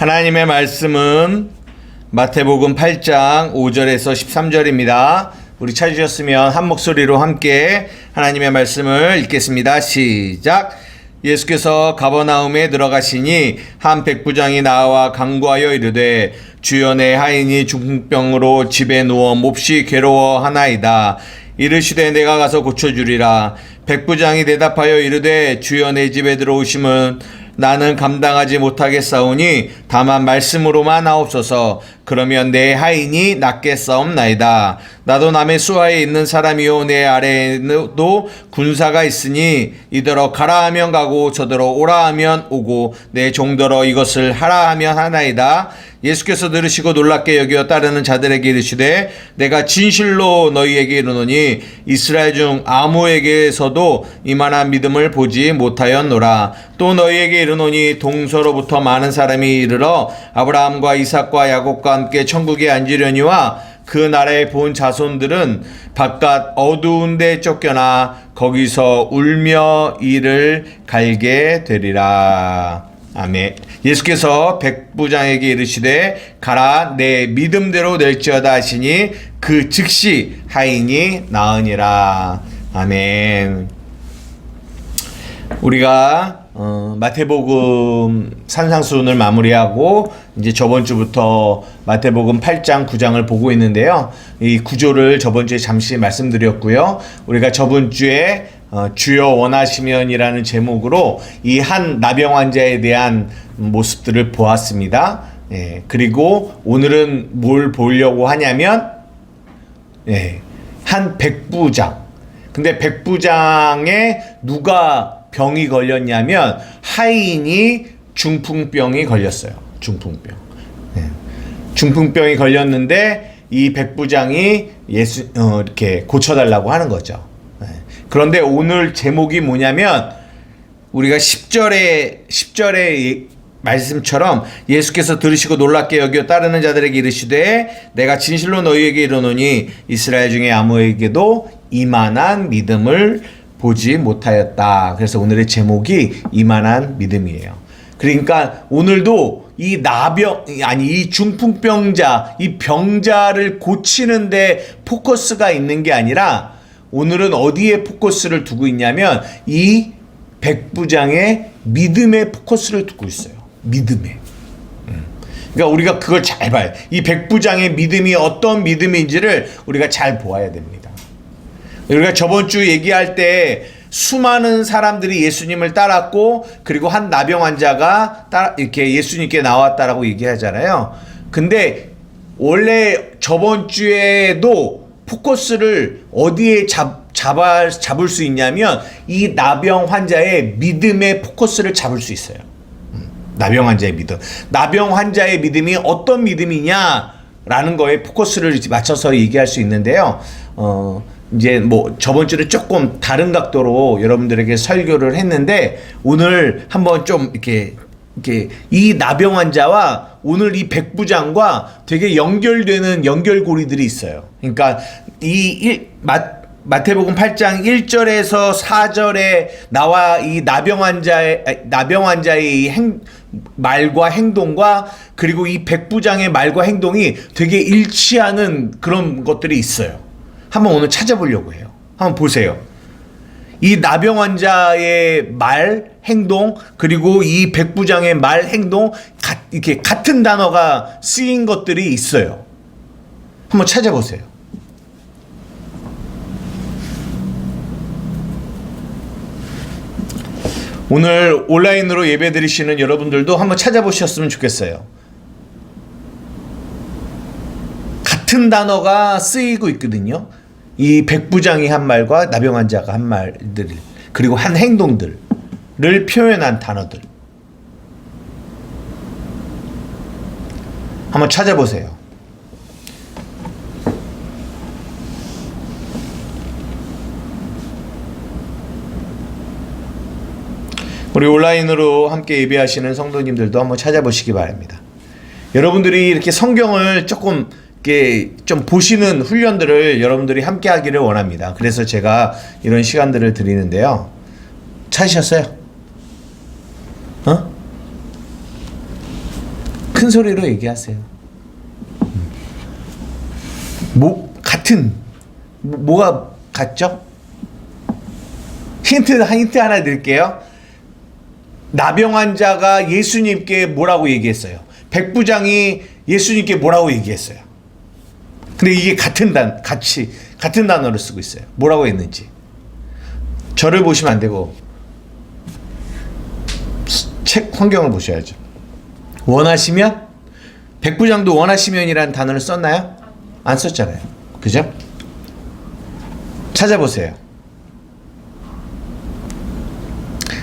하나님의 말씀은 마태복음 8장 5절에서 13절입니다. 우리 찾으셨으면 한 목소리로 함께 하나님의 말씀을 읽겠습니다. 시작. 예수께서 가버나움에 들어가시니 한 백부장이 나와 간구하여 이르되 주여 내 하인이 중풍병으로 집에 누워 몹시 괴로워하나이다. 이르시되 내가 가서 고쳐주리라. 백부장이 대답하여 이르되 주여 내 집에 들어오심은 나는 감당하지 못하겠사오니 다만 말씀으로만 하옵소서. 그러면 내 하인이 낫겠사옵나이다. 나도 남의 수하에 있는 사람이요 내 아래에도 군사가 있으니 이더러 가라 하면 가고 저더러 오라 하면 오고 내 종더러 이것을 하라 하면 하나이다. 예수께서 들으시고 놀랍게 여겨 따르는 자들에게 이르시되 내가 진실로 너희에게 이르노니 이스라엘 중 아무에게서도 이만한 믿음을 보지 못하였노라. 또 너희에게 이르노니 동서로부터 많은 사람이 이르러 아브라함과 이삭과 야곱과 함께 천국에 앉으려니와 그 나라에 본 자손들은 바깥 어두운 데 쫓겨나 거기서 울며 이를 갈게 되리라. 아멘. 예수께서 백부장에게 이르시되 가라 내 믿음대로 될지어다 하시니 그 즉시 하인이 나으니라. 아멘. 우리가 마태복음 산상수훈을 마무리하고 이제 저번 주부터 마태복음 8장 9장을 보고 있는데요. 이 구조를 저번 주에 잠시 말씀드렸고요. 우리가 저번 주에 주여 원하시면이라는 제목으로 이 한 나병 환자에 대한 모습들을 보았습니다. 그리고 오늘은 뭘 보려고 하냐면 한 백부장. 근데 백부장에 누가 병이 걸렸냐면 하인이 중풍병이 걸렸어요. 중풍병. 중풍병이 걸렸는데 이 백부장이 이렇게 고쳐달라고 하는 거죠. 그런데 오늘 제목이 뭐냐면 우리가 10절의 말씀처럼 예수께서 들으시고 놀랍게 여겨 따르는 자들에게 이르시되 내가 진실로 너희에게 이르노니 이스라엘 중에 아무에게도 이만한 믿음을 보지 못하였다. 그래서 오늘의 제목이 이만한 믿음이에요. 그러니까 오늘도 이 이 중풍병자, 이 병자를 고치는데 포커스가 있는 게 아니라 오늘은 어디에 포커스를 두고 있냐면 이 백부장의 믿음에 포커스를 두고 있어요. 믿음에. 그러니까 우리가 그걸 잘 봐요. 이 백부장의 믿음이 어떤 믿음인지를 우리가 잘 보아야 됩니다. 우리가 저번 주 얘기할 때 수많은 사람들이 예수님을 따랐고 그리고 한 나병 환자가 이렇게 예수님께 나왔다라고 얘기하잖아요. 근데 원래 저번 주에도 포커스를 어디에 잡을 수 있냐면 이 나병 환자의 믿음의 포커스를 잡을 수 있어요. 나병 환자의 믿음. 나병 환자의 믿음이 어떤 믿음이냐라는 거에 포커스를 맞춰서 얘기할 수 있는데요. 이제 뭐 저번 주에 조금 다른 각도로 여러분들에게 설교를 했는데 오늘 한번 좀 이렇게 이 나병 환자와 오늘 이 백부장과 되게 연결되는 연결고리들이 있어요. 그러니까 마태복음 8장 1절에서 4절에 나와 이 나병 환자의 말과 행동과 그리고 이 백부장의 말과 행동이 되게 일치하는 그런 것들이 있어요. 한번 오늘 찾아보려고 해요. 한번 보세요. 이 나병 환자의 말, 행동, 그리고 이 백부장의 말, 행동, 이렇게 같은 단어가 쓰인 것들이 있어요. 한번 찾아보세요. 오늘 온라인으로 예배 드리시는 여러분들도 한번 찾아보셨으면 좋겠어요. 같은 단어가 쓰이고 있거든요. 이 백부장이 한 말과 나병 환자가 한 말들 그리고 한 행동들을 표현한 단어들 한번 찾아보세요. 우리 온라인으로 함께 예배하시는 성도님들도 한번 찾아보시기 바랍니다. 여러분들이 이렇게 성경을 조금 이렇게 좀 보시는 훈련들을 여러분들이 함께 하기를 원합니다. 그래서 제가 이런 시간들을 드리는데요. 찾으셨어요? 큰 소리로 얘기하세요. 뭐가 같죠? 힌트 하나 드릴게요. 나병 환자가 예수님께 뭐라고 얘기했어요? 백부장이 예수님께 뭐라고 얘기했어요? 근데 이게 같은 단어를 쓰고 있어요. 뭐라고 했는지. 저를 보시면 안 되고 책 환경을 보셔야죠. 원하시면? 백부장도 원하시면이라는 단어를 썼나요? 안 썼잖아요. 그죠? 찾아보세요.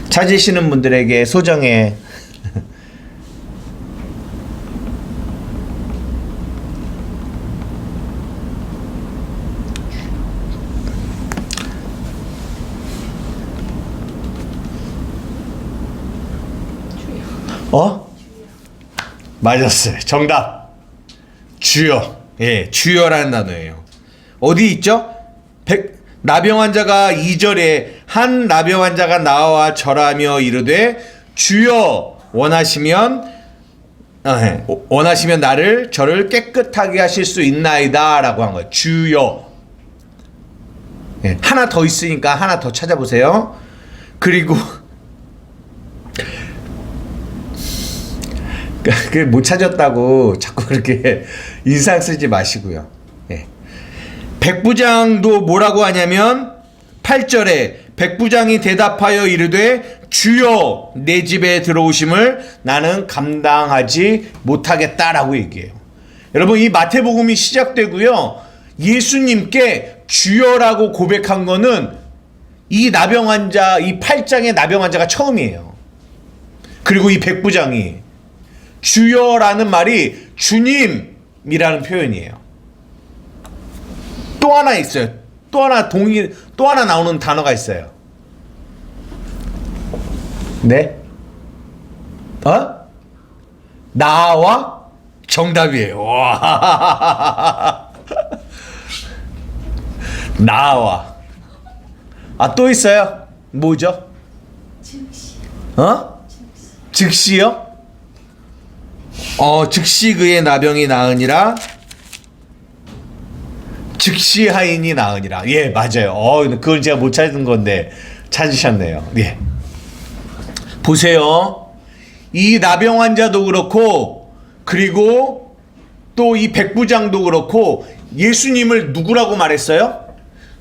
찾으시는 분들에게 소정의 맞았어요. 정답. 주여. 예, 주여라는 단어예요. 어디 있죠? 나병 환자가 2절에 한 나병 환자가 나와 절하며 이르되 주여 원하시면 저를 깨끗하게 하실 수 있나이다 라고 한 거예요. 주여. 예, 하나 더 있으니까 하나 더 찾아보세요. 그리고 못 찾았다고 자꾸 그렇게 인상 쓰지 마시고요. 예. 백부장도 뭐라고 하냐면 8절에 백부장이 대답하여 이르되 주여 내 집에 들어오심을 나는 감당하지 못하겠다라고 얘기해요. 여러분 이 마태복음이 시작되고요. 예수님께 주여라고 고백한 거는 이 나병 환자, 이 8장의 나병 환자가 처음이에요. 그리고 이 백부장이 주여라는 말이 주님이라는 표현이에요. 또 하나 있어요. 또 하나 나오는 단어가 있어요. 네? 나와? 정답이에요. 나와. 또 있어요? 뭐죠? 즉시. 즉시요? 즉시 그의 나병이 나으니라. 즉시 하인이 나으니라. 예, 맞아요. 그걸 제가 못 찾은 건데 찾으셨네요. 예. 보세요. 이 나병 환자도 그렇고 그리고 또 이 백부장도 그렇고 예수님을 누구라고 말했어요?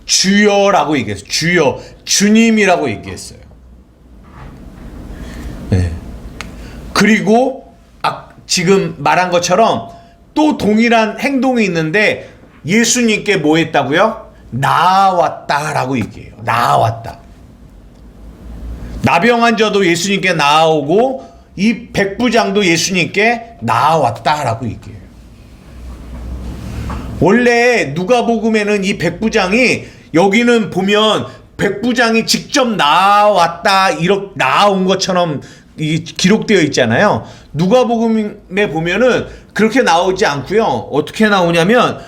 주여라고 얘기했어요. 주여, 주님이라고 얘기했어요. 네. 그리고 지금 말한 것처럼 또 동일한 행동이 있는데 예수님께 뭐 했다고요? 나왔다라고 얘기해요. 나왔다. 나병 환자도 예수님께 나오고 이 백부장도 예수님께 나왔다라고 얘기해요. 원래 누가복음에는 이 백부장이 여기는 보면 백부장이 직접 나왔다 이렇게 나온 것처럼 기록되어 있잖아요. 누가복음에 보면은 그렇게 나오지 않고요. 어떻게 나오냐면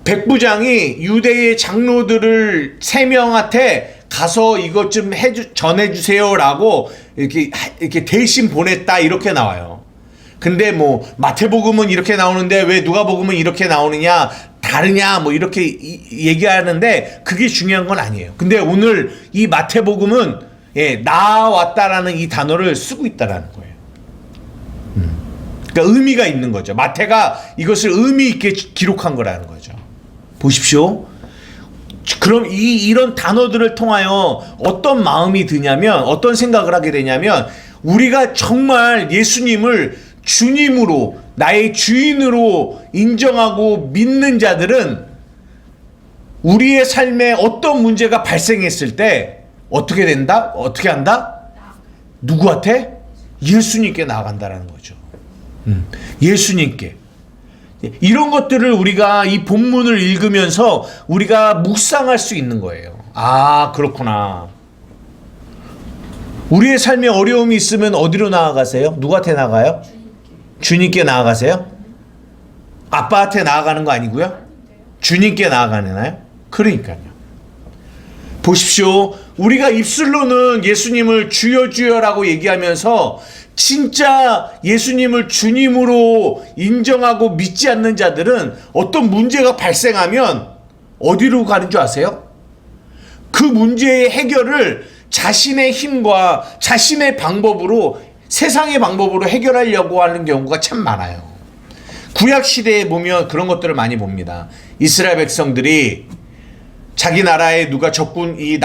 백부장이 유대의 장로들을 3명한테 가서 이것 좀 전해주세요라고 이렇게 대신 보냈다 이렇게 나와요. 근데 뭐 마태복음은 이렇게 나오는데 왜 누가복음은 이렇게 나오느냐 다르냐 뭐 이렇게 얘기하는데 그게 중요한 건 아니에요. 근데 오늘 이 마태복음은 나왔다라는 이 단어를 쓰고 있다라는 거예요. 그러니까 의미가 있는 거죠. 마태가 이것을 의미 있게 기록한 거라는 거죠. 보십시오. 그럼 이런 단어들을 통하여 어떤 마음이 드냐면 어떤 생각을 하게 되냐면 우리가 정말 예수님을 주님으로 나의 주인으로 인정하고 믿는 자들은 우리의 삶에 어떤 문제가 발생했을 때 어떻게 된다? 어떻게 한다? 누구한테? 예수님께 나아간다라는 거죠. 예수님께. 이런 것들을 우리가 이 본문을 읽으면서 우리가 묵상할 수 있는 거예요. 그렇구나. 우리의 삶에 어려움이 있으면 어디로 나아가세요? 누구한테 나가요? 주님께 나아가세요? 아빠한테 나아가는 거 아니고요? 주님께 나아가나요? 그러니까요. 보십시오. 우리가 입술로는 예수님을 주여 주여라고 얘기하면서 진짜 예수님을 주님으로 인정하고 믿지 않는 자들은 어떤 문제가 발생하면 어디로 가는 줄 아세요? 그 문제의 해결을 자신의 힘과 자신의 방법으로, 세상의 방법으로 해결하려고 하는 경우가 참 많아요. 구약 시대에 보면 그런 것들을 많이 봅니다. 이스라엘 백성들이 자기 나라에 누가 적군이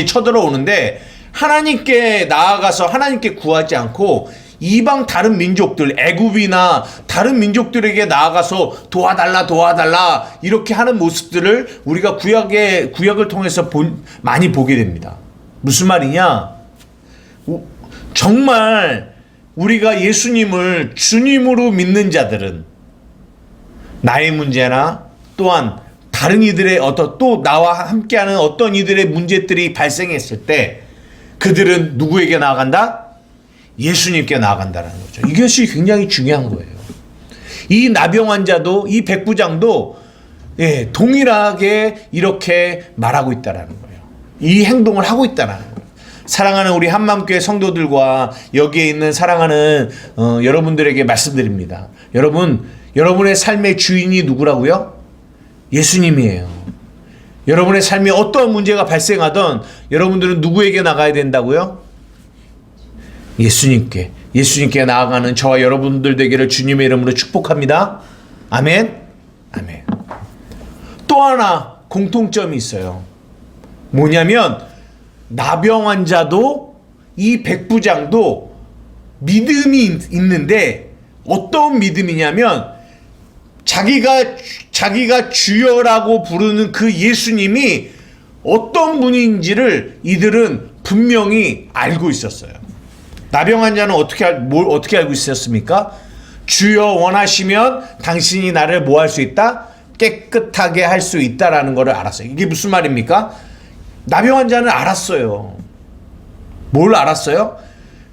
쳐들어오는데 하나님께 나아가서 하나님께 구하지 않고 이방 다른 민족들, 애굽이나 다른 민족들에게 나아가서 도와달라 이렇게 하는 모습들을 우리가 구약을 통해서 많이 보게 됩니다. 무슨 말이냐? 정말 우리가 예수님을 주님으로 믿는 자들은 나의 문제나 또한 다른 이들의 또 나와 함께하는 어떤 이들의 문제들이 발생했을 때 그들은 누구에게 나아간다? 예수님께 나아간다는 거죠. 이것이 굉장히 중요한 거예요. 이 나병 환자도, 이 백부장도 동일하게 이렇게 말하고 있다는 거예요. 이 행동을 하고 있다는 거예요. 사랑하는 우리 한마음교회 성도들과 여기에 있는 사랑하는 여러분들에게 말씀드립니다. 여러분의 삶의 주인이 누구라고요? 예수님이에요. 여러분의 삶에 어떠한 문제가 발생하던 여러분들은 누구에게 나가야 된다고요? 예수님께 나아가는 저와 여러분들 되기를 주님의 이름으로 축복합니다. 아멘. 아멘. 또 하나 공통점이 있어요. 뭐냐면 나병 환자도 이 백부장도 믿음이 있는데 어떤 믿음이냐면 자기가 주여라고 부르는 그 예수님이 어떤 분인지를 이들은 분명히 알고 있었어요. 나병 환자는 어떻게 알고 있었습니까? 주여 원하시면 당신이 나를 뭐 할 수 있다? 깨끗하게 할 수 있다라는 것을 알았어요. 이게 무슨 말입니까? 나병 환자는 알았어요. 뭘 알았어요?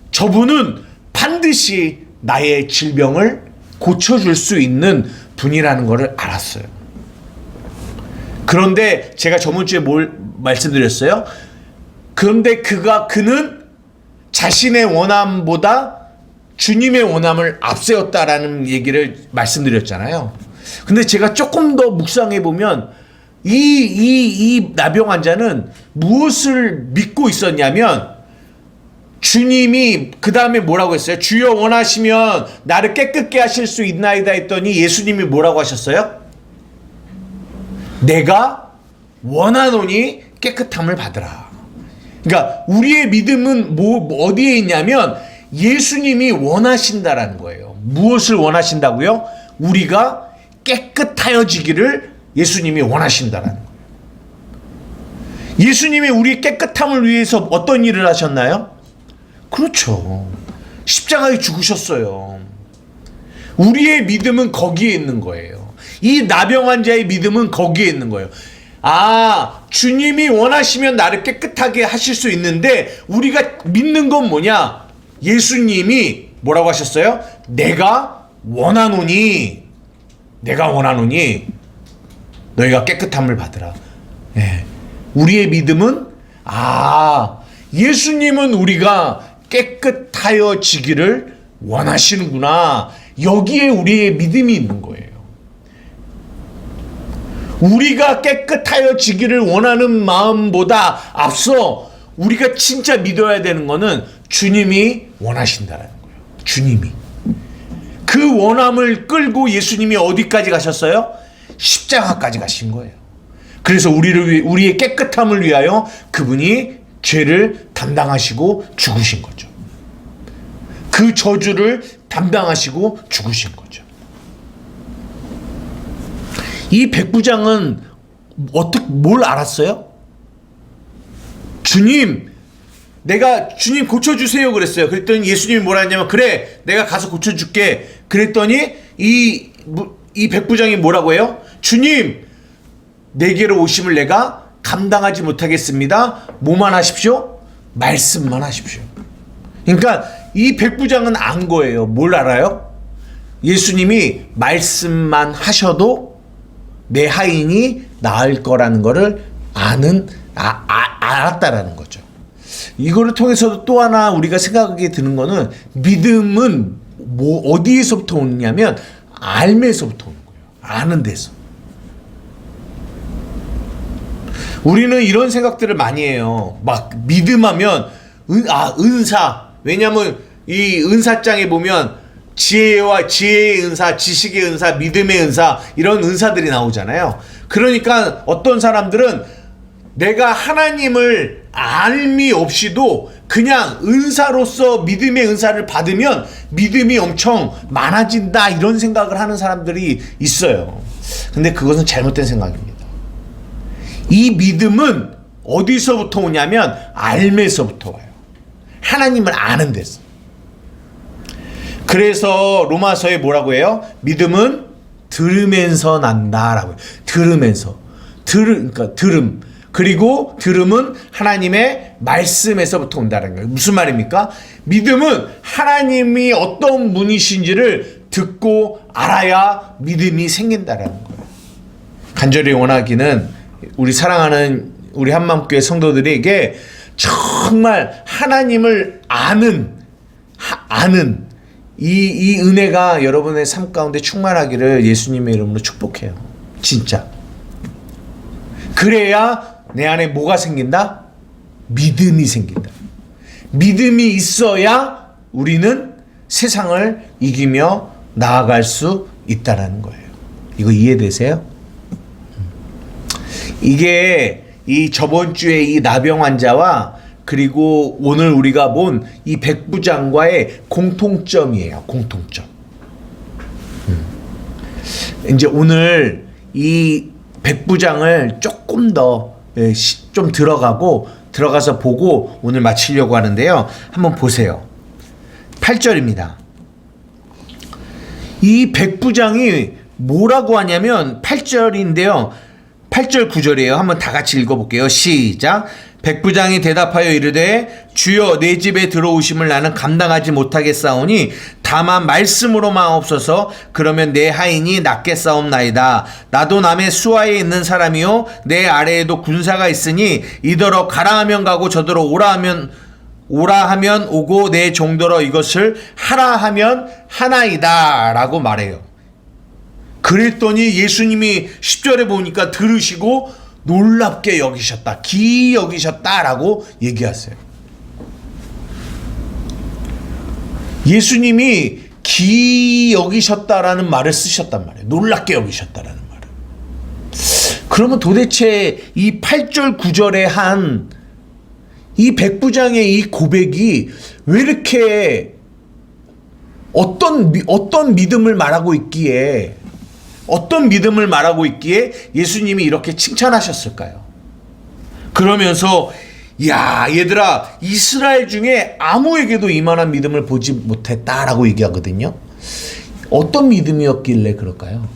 저분은 반드시 나의 질병을 고쳐줄 수 있는 분이라는 것을 알았어요. 그런데 제가 저번 주에 뭘 말씀드렸어요? 그런데 그는 자신의 원함보다 주님의 원함을 앞세웠다라는 얘기를 말씀드렸잖아요. 근데 제가 조금 더 묵상해 보면 이 나병 환자는 무엇을 믿고 있었냐면 주님이 그 다음에 뭐라고 했어요? 주여 원하시면 나를 깨끗게 하실 수 있나이다 했더니 예수님이 뭐라고 하셨어요? 내가 원하노니 깨끗함을 받으라. 그러니까 우리의 믿음은 어디에 있냐면 예수님이 원하신다라는 거예요. 무엇을 원하신다고요? 우리가 깨끗하여지기를 예수님이 원하신다라는 거예요. 예수님이 우리의 깨끗함을 위해서 어떤 일을 하셨나요? 그렇죠. 십자가에 죽으셨어요. 우리의 믿음은 거기에 있는 거예요. 이 나병 환자의 믿음은 거기에 있는 거예요. 주님이 원하시면 나를 깨끗하게 하실 수 있는데 우리가 믿는 건 뭐냐? 예수님이 뭐라고 하셨어요? 내가 원하노니 너희가 깨끗함을 받으라. 우리의 믿음은 예수님은 우리가 깨끗하여지기를 원하시는구나. 여기에 우리의 믿음이 있는 거예요. 우리가 깨끗하여지기를 원하는 마음보다 앞서 우리가 진짜 믿어야 되는 거는 주님이 원하신다는 거예요. 주님이. 그 원함을 끌고 예수님이 어디까지 가셨어요? 십자가까지 가신 거예요. 그래서 우리의 깨끗함을 위하여 그분이 죄를 담당하시고 죽으신 거죠. 그 저주를 담당하시고 죽으신 거죠. 이 백부장은 뭘 알았어요? 주님 고쳐주세요 그랬어요. 그랬더니 예수님이 뭐라 했냐면 그래 내가 가서 고쳐줄게. 그랬더니 이 백부장이 뭐라고 해요? 주님 내게로 오심을 내가 감당하지 못하겠습니다. 뭐만 하십시오? 말씀만 하십시오. 그러니까 이 백부장은 안 거예요. 뭘 알아요? 예수님이 말씀만 하셔도 내 하인이 나을 거라는 거를 알았다라는 거죠. 이거를 통해서도 또 하나 우리가 생각하게 드는 거는 믿음은 어디에서부터 오느냐면 알매서부터 오는 거예요. 아는 데서. 우리는 이런 생각들을 많이 해요. 막 믿음하면 은사. 왜냐면 이 은사장에 보면 지혜의 은사, 지식의 은사, 믿음의 은사 이런 은사들이 나오잖아요. 그러니까 어떤 사람들은 내가 하나님을 알미 없이도 그냥 은사로서 믿음의 은사를 받으면 믿음이 엄청 많아진다 이런 생각을 하는 사람들이 있어요. 근데 그것은 잘못된 생각입니다. 이 믿음은 어디서부터 오냐면 알매서부터 와요. 하나님을 아는 데서. 그래서 로마서에 뭐라고 해요? 믿음은 들으면서 난다라고 해요. 들으면서. 그러니까 들음. 그리고 들음은 하나님의 말씀에서부터 온다는 거예요. 무슨 말입니까? 믿음은 하나님이 어떤 분이신지를 듣고 알아야 믿음이 생긴다는 거예요. 간절히 원하기는 우리 사랑하는 우리 한마음교회 성도들에게 정말 하나님을 아는 이 은혜가 여러분의 삶 가운데 충만하기를 예수님의 이름으로 축복해요. 진짜. 그래야 내 안에 뭐가 생긴다? 믿음이 생긴다. 믿음이 있어야 우리는 세상을 이기며 나아갈 수 있다는 거예요. 이거 이해되세요? 이게 이 저번 주에 이 나병 환자와 그리고 오늘 우리가 본 이 백부장과의 공통점이에요. 공통점. 이제 오늘 이 백부장을 조금 더 좀 들어가서 보고 오늘 마치려고 하는데요. 한번 보세요. 8절입니다. 이 백부장이 뭐라고 하냐면 8절인데요. 8절 9절이에요. 한번 다 같이 읽어볼게요. 시작. 백부장이 대답하여 이르되 주여 내 집에 들어오심을 나는 감당하지 못하겠사오니 다만 말씀으로 마옵소서. 그러면 내 하인이 낫겠사옵나이다. 나도 남의 수하에 있는 사람이요 내 아래에도 군사가 있으니 이더러 가라 하면 가고 저더러 오라 하면 오고 내 종더러 이것을 하라 하면 하나이다 라고 말해요. 그랬더니 예수님이 10절에 보니까 들으시고 놀랍게 여기셨다. 기이 여기셨다라고 얘기하세요. 예수님이 기이 여기셨다라는 말을 쓰셨단 말이에요. 놀랍게 여기셨다라는 말을. 그러면 도대체 이 8절 9절에 한 이 백부장의 이 고백이 왜 이렇게 어떤 믿음을 말하고 있기에 예수님이 이렇게 칭찬하셨을까요? 그러면서 야 얘들아 이스라엘 중에 아무에게도 이만한 믿음을 보지 못했다라고 얘기하거든요. 어떤 믿음이었길래 그럴까요?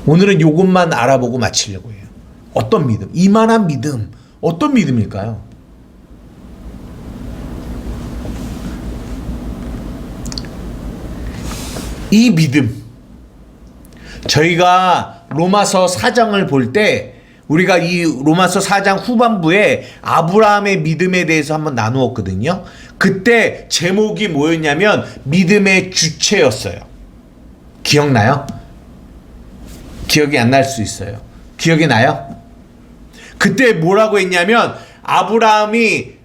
오늘은 이것만 알아보고 마치려고 해요. 어떤 믿음? 이만한 믿음. 어떤 믿음일까요? 이 믿음. 저희가 로마서 4장을 볼 때 우리가 이 로마서 4장 후반부에 아브라함의 믿음에 대해서 한번 나누었거든요. 그때 제목이 뭐였냐면 믿음의 주체였어요. 기억나요? 기억이 안 날 수 있어요. 기억이 나요? 그때 뭐라고 했냐면 아브라함이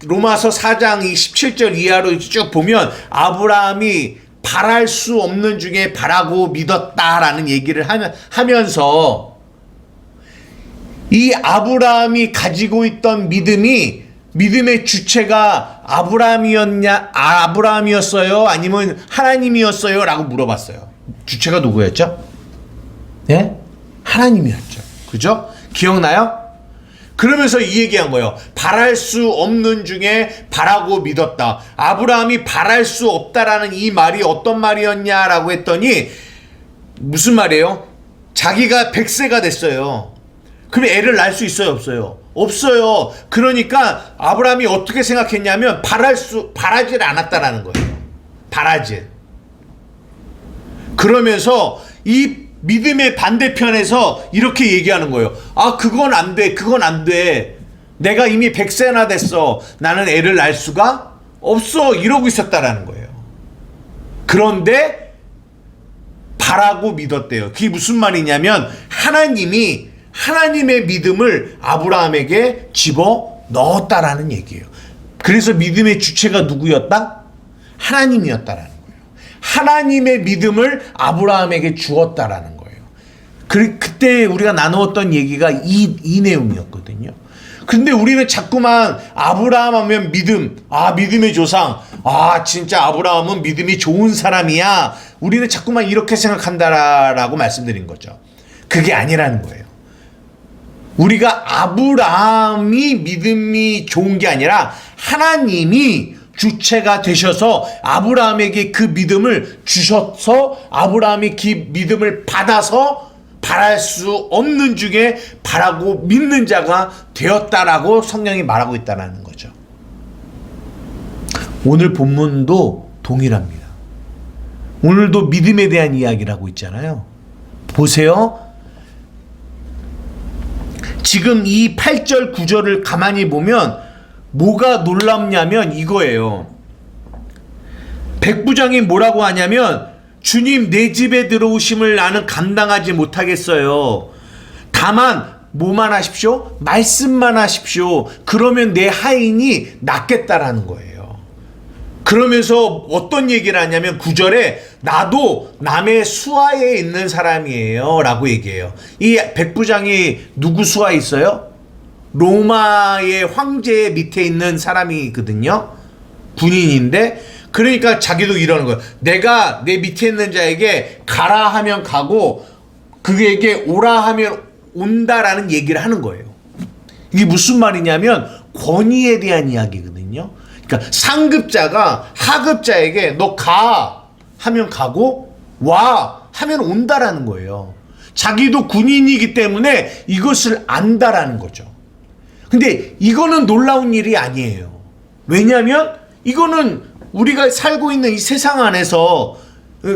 로마서 4장 17절 이하로 쭉 보면 아브라함이 바랄 수 없는 중에 바라고 믿었다라는 얘기를 하면서 이 아브라함이 가지고 있던 믿음의 주체가 아브라함이었어요? 아니면 하나님이었어요? 라고 물어봤어요. 주체가 누구였죠? 예? 하나님이었죠. 그죠? 기억나요? 그러면서 이 얘기한 거예요. 바랄 수 없는 중에 바라고 믿었다. 아브라함이 바랄 수 없다라는 이 말이 어떤 말이었냐라고 했더니 무슨 말이에요? 자기가 100세가 됐어요. 그럼 애를 낳을 수 있어요? 없어요? 없어요. 그러니까 아브라함이 어떻게 생각했냐면 바라질 않았다라는 거예요. 바라질. 그러면서 이 믿음의 반대편에서 이렇게 얘기하는 거예요. 아, 그건 안 돼. 그건 안 돼. 내가 이미 100세나 됐어. 나는 애를 낳을 수가 없어. 이러고 있었다라는 거예요. 그런데 바라고 믿었대요. 그게 무슨 말이냐면 하나님이 하나님의 믿음을 아브라함에게 집어 넣었다라는 얘기예요. 그래서 믿음의 주체가 누구였다? 하나님이었다라는 거예요. 하나님의 믿음을 아브라함에게 주었다라는 거예요. 그때 우리가 나누었던 얘기가 이 내용이었거든요. 근데 우리는 자꾸만 아브라함 하면 믿음, 믿음의 조상, 진짜 아브라함은 믿음이 좋은 사람이야. 우리는 자꾸만 이렇게 생각한다라고 말씀드린 거죠. 그게 아니라는 거예요. 우리가 아브라함이 믿음이 좋은 게 아니라 하나님이 주체가 되셔서 아브라함에게 그 믿음을 주셔서 아브라함이 그 믿음을 받아서 바랄 수 없는 중에 바라고 믿는 자가 되었다라고 성경이 말하고 있다는 거죠. 오늘 본문도 동일합니다. 오늘도 믿음에 대한 이야기를 하고 있잖아요. 보세요. 지금 이 8절 9절을 가만히 보면 뭐가 놀랍냐면 이거예요. 백부장이 뭐라고 하냐면 주님 내 집에 들어오심을 나는 감당하지 못하겠어요. 다만 뭐만 하십시오? 말씀만 하십시오. 그러면 내 하인이 낫겠다라는 거예요. 그러면서 어떤 얘기를 하냐면 9절에 나도 남의 수하에 있는 사람이에요 라고 얘기해요. 이 백부장이 누구 수하에 있어요? 로마의 황제 밑에 있는 사람이거든요. 군인인데 그러니까 자기도 이러는 거예요. 내가 내 밑에 있는 자에게 가라 하면 가고 그에게 오라 하면 온다라는 얘기를 하는 거예요. 이게 무슨 말이냐면 권위에 대한 이야기거든요. 그러니까 상급자가 하급자에게 너 가 하면 가고 와 하면 온다라는 거예요. 자기도 군인이기 때문에 이것을 안다라는 거죠. 근데 이거는 놀라운 일이 아니에요. 왜냐하면 이거는 우리가 살고 있는 이 세상 안에서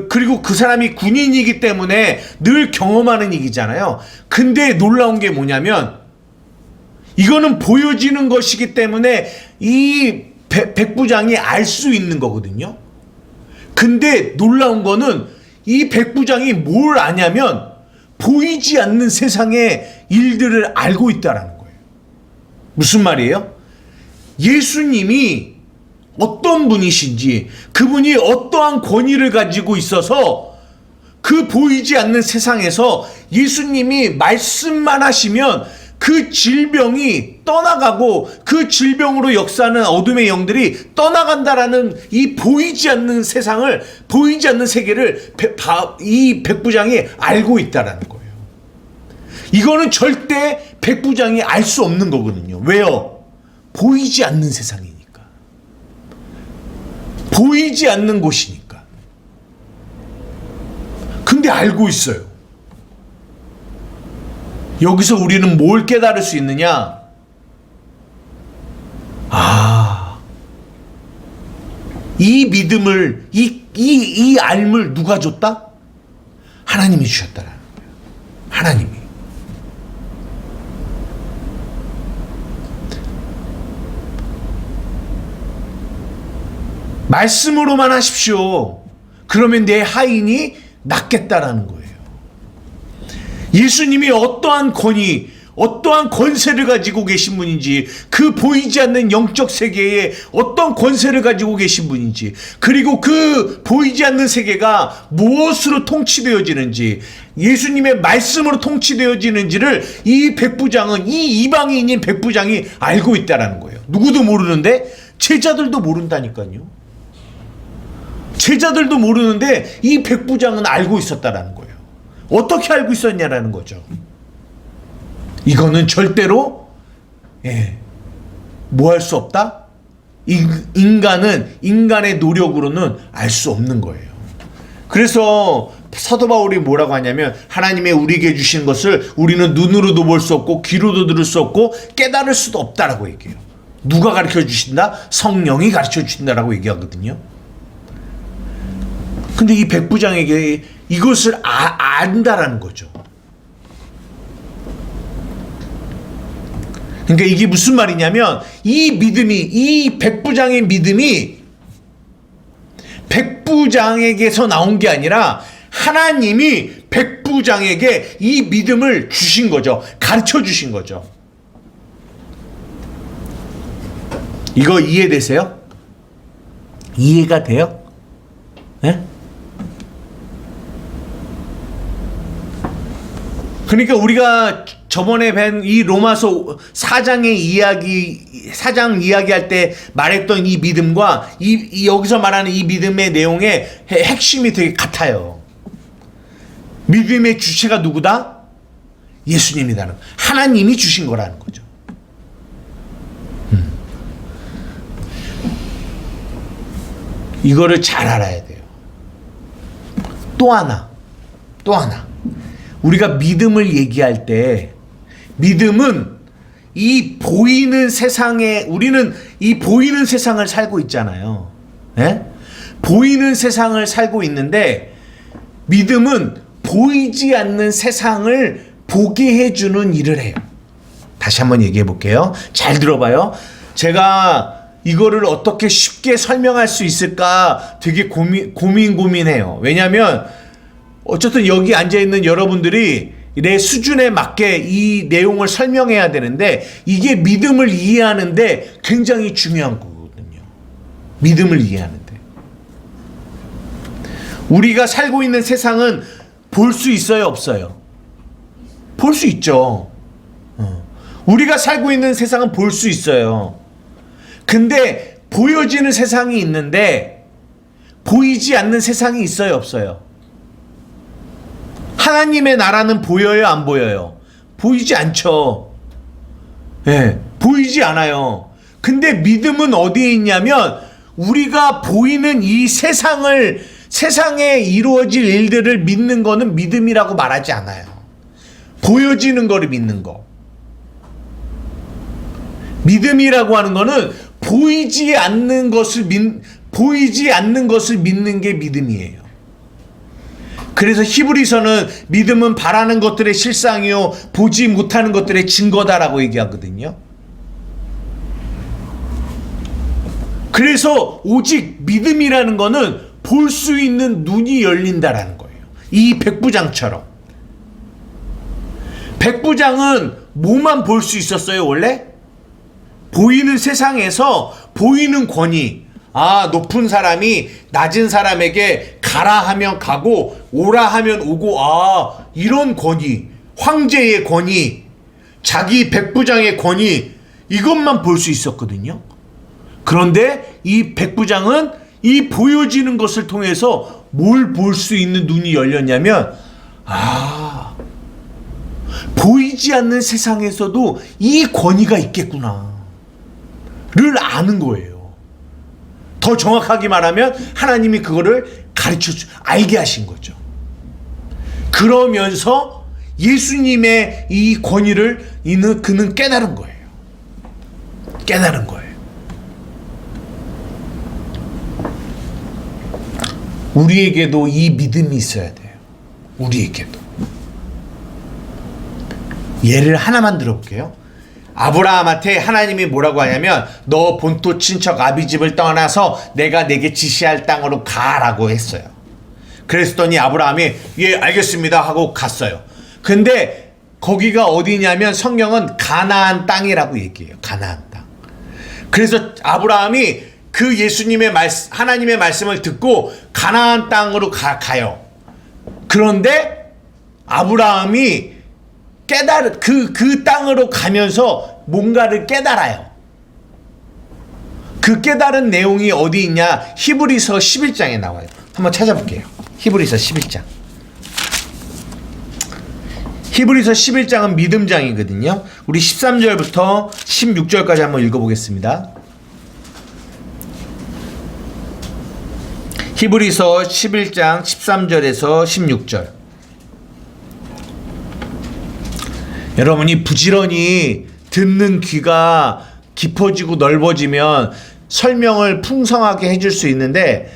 그리고 그 사람이 군인이기 때문에 늘 경험하는 얘기잖아요. 근데 놀라운 게 뭐냐면 이거는 보여지는 것이기 때문에 이 백부장이 알 수 있는 거거든요. 근데 놀라운 거는 이 백부장이 뭘 아냐면 보이지 않는 세상의 일들을 알고 있다라는 거예요. 무슨 말이에요? 예수님이 어떤 분이신지 그분이 어떠한 권위를 가지고 있어서 그 보이지 않는 세상에서 예수님이 말씀만 하시면 그 질병이 떠나가고 그 질병으로 역사하는 어둠의 영들이 떠나간다라는 이 보이지 않는 세상을 보이지 않는 세계를 이 백부장이 알고 있다라는 거예요. 이거는 절대 백부장이 알 수 없는 거거든요. 왜요? 보이지 않는 세상이니까. 보이지 않는 곳이니까. 근데 알고 있어요. 여기서 우리는 뭘 깨달을 수 있느냐? 이 믿음을, 이 알물 누가 줬다? 하나님이 주셨다라는 거예요. 하나님이. 말씀으로만 하십시오. 그러면 내 하인이 낫겠다라는 거예요. 예수님이 어떠한 권위, 어떠한 권세를 가지고 계신 분인지, 그 보이지 않는 영적 세계에 어떤 권세를 가지고 계신 분인지, 그리고 그 보이지 않는 세계가 무엇으로 통치되어지는지, 예수님의 말씀으로 통치되어지는지를 이 백부장은, 이 이방인인 백부장이 알고 있다라는 거예요. 누구도 모르는데 제자들도 모른다니까요. 제자들도 모르는데 이 백부장은 알고 있었다라는 거예요. 어떻게 알고 있었냐라는 거죠. 이거는 절대로 뭐 할 수 없다? 인간은 인간의 노력으로는 알 수 없는 거예요. 그래서 사도 바울이 뭐라고 하냐면 하나님의 우리에게 주신 것을 우리는 눈으로도 볼 수 없고 귀로도 들을 수 없고 깨달을 수도 없다라고 얘기해요. 누가 가르쳐 주신다? 성령이 가르쳐 주신다라고 얘기하거든요. 근데 이 백부장에게 이것을 안다라는 거죠. 그러니까 이게 무슨 말이냐면 이 믿음이, 이 백부장의 믿음이 백부장에게서 나온 게 아니라 하나님이 백부장에게 이 믿음을 주신 거죠. 가르쳐 주신 거죠. 이거 이해되세요? 이해가 돼요? 네? 그러니까 우리가 저번에 뵌 이 로마서 4장의 이야기, 4장 이야기할 때 말했던 이 믿음과 이 여기서 말하는 이 믿음의 내용의 핵심이 되게 같아요. 믿음의 주체가 누구다? 예수님이다는, 하나님이 주신 거라는 거죠. 이거를 잘 알아야 돼요. 또 하나. 우리가 믿음을 얘기할 때, 믿음은 이 보이는 세상에, 우리는 이 보이는 세상을 살고 있잖아요. 네? 보이는 세상을 살고 있는데, 믿음은 보이지 않는 세상을 보게 해주는 일을 해요. 다시 한번 얘기해 볼게요. 잘 들어봐요. 제가 이거를 어떻게 쉽게 설명할 수 있을까 되게 고민해요. 왜냐하면 어쨌든 여기 앉아있는 여러분들이 내 수준에 맞게 이 내용을 설명해야 되는데 이게 믿음을 이해하는데 굉장히 중요한 거거든요. 믿음을 이해하는데. 우리가 살고 있는 세상은 볼 수 있어요, 없어요? 볼 수 있죠. 우리가 살고 있는 세상은 볼 수 있어요. 근데 보여지는 세상이 있는데 보이지 않는 세상이 있어요, 없어요? 하나님의 나라는 보여요, 안 보여요? 보이지 않죠. 네, 보이지 않아요. 근데 믿음은 어디에 있냐면 우리가 보이는 이 세상에 이루어질 일들을 믿는 거는 믿음이라고 말하지 않아요. 보여지는 거를 믿는 거. 믿음이라고 하는 거는 보이지 않는 것을 믿는 게 믿음이에요. 그래서 히브리서는 믿음은 바라는 것들의 실상이요 보지 못하는 것들의 증거다라고 얘기하거든요. 그래서 오직 믿음이라는 거는 볼 수 있는 눈이 열린다라는 거예요. 이 백부장처럼. 백부장은 뭐만 볼 수 있었어요, 원래? 보이는 세상에서 보이는 권위. 높은 사람이 낮은 사람에게 가라 하면 가고 오라 하면 오고, 이런 권위, 황제의 권위, 자기 백부장의 권위, 이것만 볼 수 있었거든요. 그런데 이 백부장은 이 보여지는 것을 통해서 뭘 볼 수 있는 눈이 열렸냐면, 보이지 않는 세상에서도 이 권위가 있겠구나 를 아는 거예요. 더 정확하게 말하면 하나님이 그거를 알게 하신 거죠. 그러면서 예수님의 이 권위를 그는 깨달은 거예요. 깨달은 거예요. 우리에게도 이 믿음이 있어야 돼요. 우리에게도. 예를 하나만 들어볼게요. 아브라함한테 하나님이 뭐라고 하냐면 너 본토 친척 아비집을 떠나서 내가 내게 지시할 땅으로 가라고 했어요. 그랬더니 아브라함이 예 알겠습니다 하고 갔어요. 근데 거기가 어디냐면 성경은 가나안 땅이라고 얘기해요. 가나안 땅. 그래서 아브라함이 그 하나님의 말씀을 듣고 가나안 땅으로 가요. 그런데 아브라함이 그 땅으로 가면서 뭔가를 깨달아요. 그 깨달은 내용이 어디 있냐? 히브리서 11장에 나와요. 한번 찾아볼게요. 히브리서 11장. 히브리서 11장은 믿음장이거든요. 우리 13절부터 16절까지 한번 읽어보겠습니다. 히브리서 11장 13절에서 16절. 여러분이 부지런히 듣는 귀가 깊어지고 넓어지면 설명을 풍성하게 해줄 수 있는데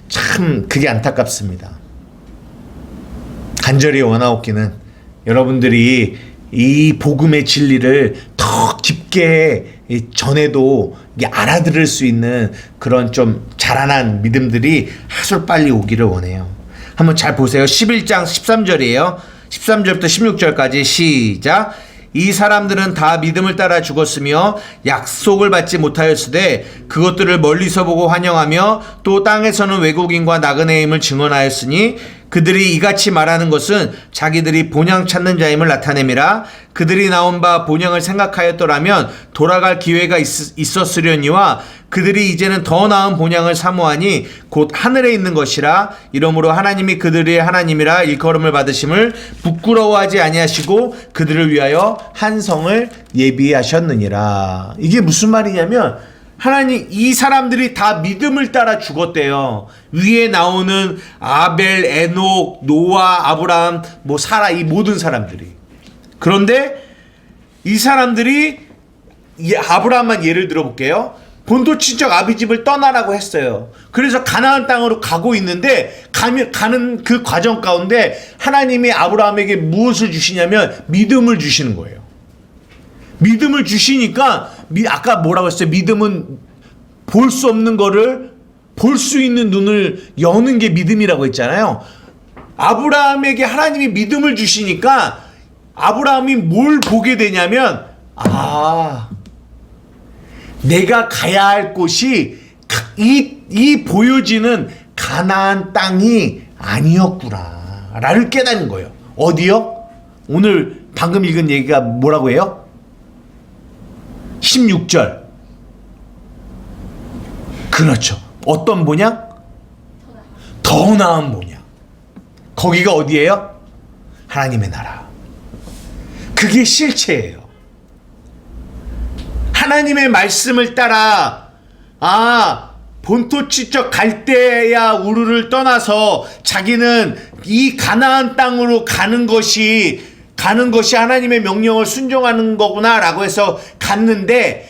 참 그게 안타깝습니다. 간절히 원하옵기는 여러분들이 이 복음의 진리를 더 깊게 전해도 알아들을 수 있는 그런 좀 자라난 믿음들이 하루빨리 오기를 원해요. 한번 잘 보세요. 11장 13절이에요. 13절부터 16절까지 시작. 이 사람들은 다 믿음을 따라 죽었으며 약속을 받지 못하였으되 그것들을 멀리서 보고 환영하며 또 땅에서는 외국인과 나그네임을 증언하였으니 그들이 이같이 말하는 것은 자기들이 본향 찾는 자임을 나타냄이라. 그들이 나온 바 본향을 생각하였더라면 돌아갈 기회가 있었으려니와 그들이 이제는 더 나은 본향을 사모하니 곧 하늘에 있는 것이라. 이러므로 하나님이 그들의 하나님이라 일컬음을 받으심을 부끄러워하지 아니하시고 그들을 위하여 한 성을 예비하셨느니라. 이게 무슨 말이냐면 하나님, 이 사람들이 다 믿음을 따라 죽었대요. 위에 나오는 아벨, 에녹, 노아, 아브라함, 사라, 이 모든 사람들이. 그런데 이 사람들이, 아브라함만 예를 들어볼게요. 본토 친척 아비집을 떠나라고 했어요. 그래서 가나안 땅으로 가고 있는데 가는 그 과정 가운데 하나님이 아브라함에게 무엇을 주시냐면 믿음을 주시는 거예요. 믿음을 주시니까 아까 뭐라고 했어요? 믿음은 볼 수 없는 거를 볼 수 있는 눈을 여는 게 믿음이라고 했잖아요. 아브라함에게 하나님이 믿음을 주시니까 아브라함이 뭘 보게 되냐면 내가 가야 할 곳이 이 보여지는 가나안 땅이 아니었구나 라를 깨닫는 거예요. 어디요? 오늘 방금 읽은 얘기가 뭐라고 해요? 16절. 그렇죠. 어떤 본향? 더 나은 본향. 거기가 어디예요? 하나님의 나라. 그게 실체예요. 하나님의 말씀을 따라 본토 친척 갈대아 우르를 떠나서 자기는 이 가나안 땅으로 가는 것이 하나님의 명령을 순종하는 거구나 라고 해서 갔는데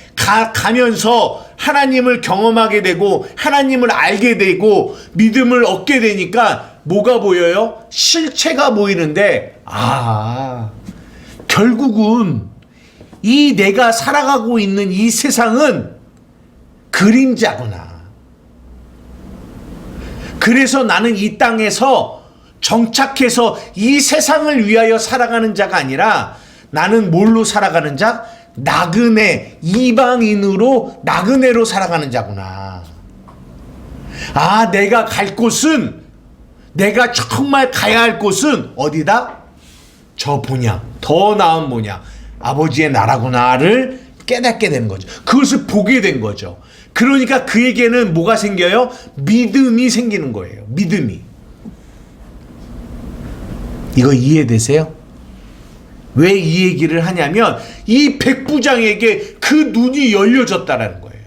가면서 하나님을 경험하게 되고 하나님을 알게 되고 믿음을 얻게 되니까 뭐가 보여요? 실체가 보이는데 결국은 이 내가 살아가고 있는 이 세상은 그림자구나. 그래서 나는 이 땅에서 정착해서 이 세상을 위하여 살아가는 자가 아니라 나는 뭘로 살아가는 자? 나그네, 이방인으로 나그네로 살아가는 자구나. 내가 갈 곳은, 내가 정말 가야 할 곳은 어디다? 저 본향, 더 나은 본향, 아버지의 나라구나를 깨닫게 되는 거죠. 그것을 보게 된 거죠. 그러니까 그에게는 뭐가 생겨요? 믿음이 생기는 거예요. 믿음이. 이거 이해되세요? 왜 이 얘기를 하냐면 이 백부장에게 그 눈이 열려졌다라는 거예요.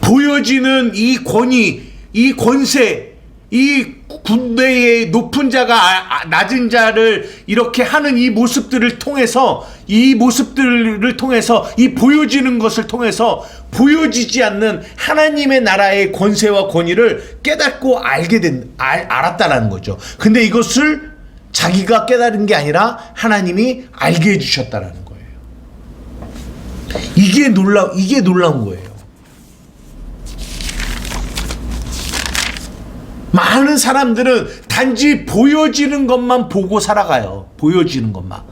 보여지는 이 권위, 이 권세, 이 군대의 높은 자가 낮은 자를 이렇게 하는 이 모습들을 통해서 이 보여지는 것을 통해서 보여지지 않는 하나님의 나라의 권세와 권위를 깨닫고 알았다라는 거죠. 근데 이것을 자기가 깨달은 게 아니라 하나님이 알게 해주셨다라는 거예요. 이게 놀라운 거예요. 많은 사람들은 단지 보여지는 것만 보고 살아가요. 보여지는 것만.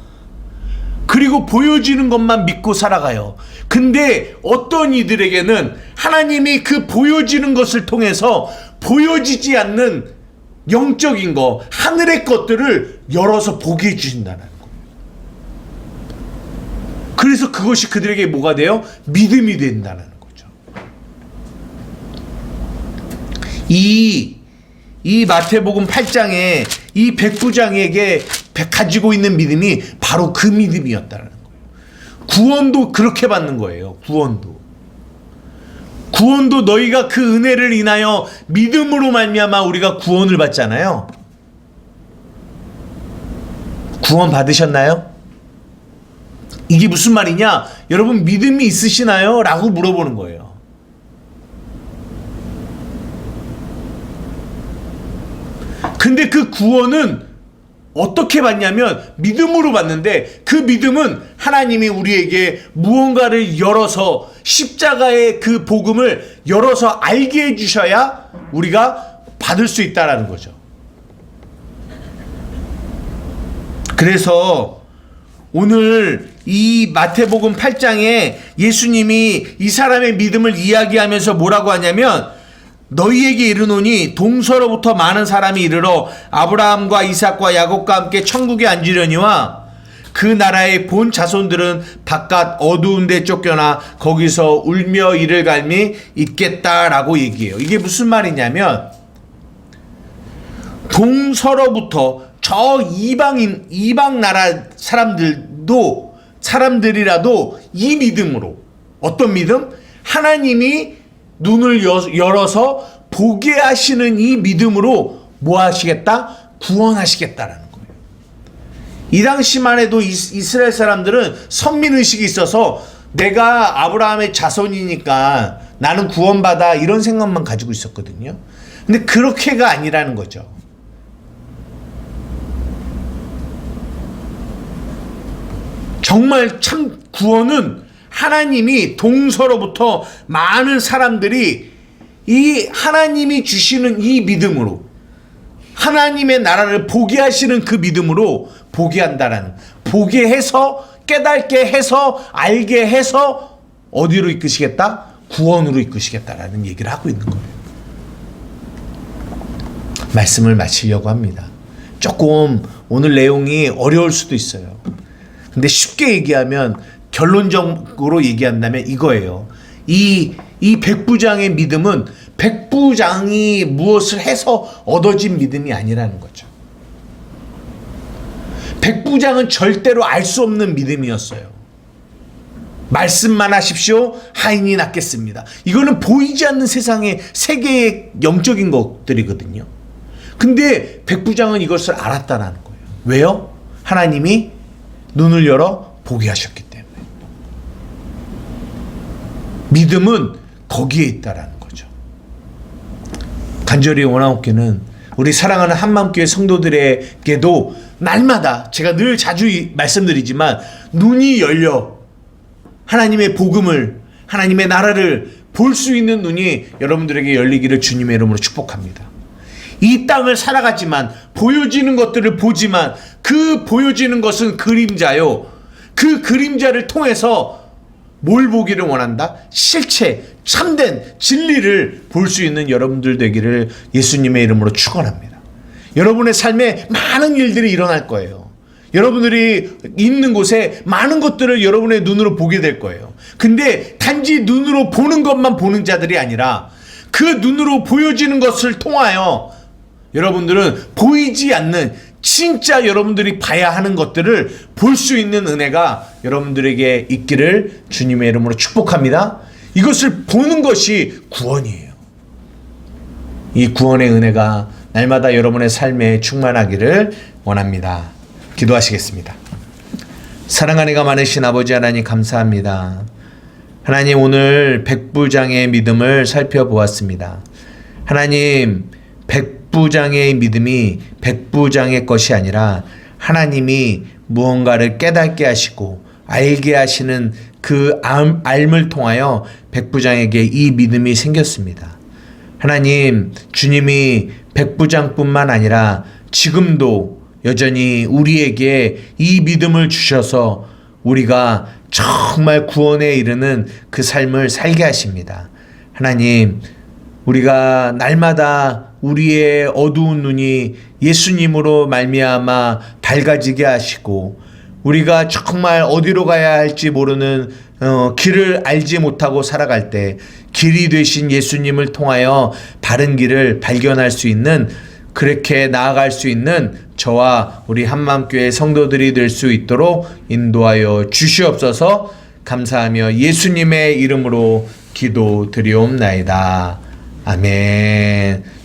그리고 보여지는 것만 믿고 살아가요. 근데 어떤 이들에게는 하나님이 그 보여지는 것을 통해서 보여지지 않는 영적인 거, 하늘의 것들을 열어서 보게 해주신다는 거예요. 그래서 그것이 그들에게 뭐가 돼요? 믿음이 된다는 거죠. 이 마태복음 8장에 이 백부장에게 가지고 있는 믿음이 바로 그 믿음이었다는 거예요. 구원도 그렇게 받는 거예요. 구원도 너희가 그 은혜를 인하여 믿음으로 말미암아 우리가 구원을 받잖아요. 구원 받으셨나요? 이게 무슨 말이냐? 여러분 믿음이 있으시나요? 라고 물어보는 거예요. 근데 그 구원은 어떻게 받냐면 믿음으로 받는데, 그 믿음은 하나님이 우리에게 무언가를 열어서, 십자가의 그 복음을 열어서 알게 해주셔야 우리가 받을 수 있다라는 거죠. 그래서 오늘 이 마태복음 8장에 예수님이 이 사람의 믿음을 이야기하면서 뭐라고 하냐면, 너희에게 이르노니 동서로부터 많은 사람이 이르러 아브라함과 이삭과 야곱과 함께 천국에 앉으려니와 그 나라의 본 자손들은 바깥 어두운 데 쫓겨나 거기서 울며 이를 갈미 있겠다라고 얘기해요. 이게 무슨 말이냐면, 동서로부터 저 이방 나라 사람들이라도 이 믿음으로, 어떤 믿음? 하나님이 눈을 열어서 보게 하시는 이 믿음으로 뭐 하시겠다? 구원하시겠다라는 거예요. 이 당시만 해도 이스라엘 사람들은 선민의식이 있어서 내가 아브라함의 자손이니까 나는 구원받아, 이런 생각만 가지고 있었거든요. 근데 그렇게가 아니라는 거죠. 정말 참 구원은 하나님이 동서로부터 많은 사람들이 이 하나님이 주시는 이 믿음으로, 하나님의 나라를 보게 하시는 그 믿음으로 보게 한다라는, 보게 해서, 깨닫게 해서, 알게 해서 어디로 이끄시겠다? 구원으로 이끄시겠다라는 얘기를 하고 있는 거예요. 말씀을 마치려고 합니다. 조금 오늘 내용이 어려울 수도 있어요. 근데 쉽게 얘기하면, 결론적으로 얘기한다면 이거예요. 이 백부장의 믿음은 백부장이 무엇을 해서 얻어진 믿음이 아니라는 거죠. 백부장은 절대로 알 수 없는 믿음이었어요. 말씀만 하십시오, 하인이 낫겠습니다. 이거는 보이지 않는 세상의 세계의 영적인 것들이거든요. 근데 백부장은 이것을 알았다라는 거예요. 왜요? 하나님이 눈을 열어 보게 하셨기 때문에. 믿음은 거기에 있다라는 거죠. 간절히 원하옵기는 우리 사랑하는 한마음교회 성도들에게도 날마다, 제가 늘 자주 말씀드리지만, 눈이 열려 하나님의 복음을, 하나님의 나라를 볼 수 있는 눈이 여러분들에게 열리기를 주님의 이름으로 축복합니다. 이 땅을 살아가지만, 보여지는 것들을 보지만, 그 보여지는 것은 그림자요. 그 그림자를 통해서 뭘 보기를 원한다? 실체, 참된 진리를 볼 수 있는 여러분들 되기를 예수님의 이름으로 축원합니다. 여러분의 삶에 많은 일들이 일어날 거예요. 여러분들이 있는 곳에 많은 것들을 여러분의 눈으로 보게 될 거예요. 근데 단지 눈으로 보는 것만 보는 자들이 아니라, 그 눈으로 보여지는 것을 통하여 여러분들은 보이지 않는, 진짜 여러분들이 봐야 하는 것들을 볼 수 있는 은혜가 여러분들에게 있기를 주님의 이름으로 축복합니다. 이것을 보는 것이 구원이에요. 이 구원의 은혜가 날마다 여러분의 삶에 충만하기를 원합니다. 기도하시겠습니다. 사랑하는 이가 많으신 아버지 하나님, 감사합니다. 하나님, 오늘 백부장의 믿음을 살펴보았습니다. 하나님, 백부장의 믿음이 백부장의 것이 아니라 하나님이 무언가를 깨닫게 하시고 알게 하시는 그 알을 통하여 백부장에게 이 믿음이 생겼습니다. 하나님, 주님이 백부장뿐만 아니라 지금도 여전히 우리에게 이 믿음을 주셔서 우리가 정말 구원에 이르는 그 삶을 살게 하십니다. 하나님, 우리가 날마다 우리의 어두운 눈이 예수님으로 말미암아 밝아지게 하시고, 우리가 정말 어디로 가야 할지 모르는 길을 알지 못하고 살아갈 때 길이 되신 예수님을 통하여 바른 길을 발견할 수 있는, 그렇게 나아갈 수 있는 저와 우리 한마음교회 성도들이 될 수 있도록 인도하여 주시옵소서. 감사하며 예수님의 이름으로 기도드리옵나이다. 아멘.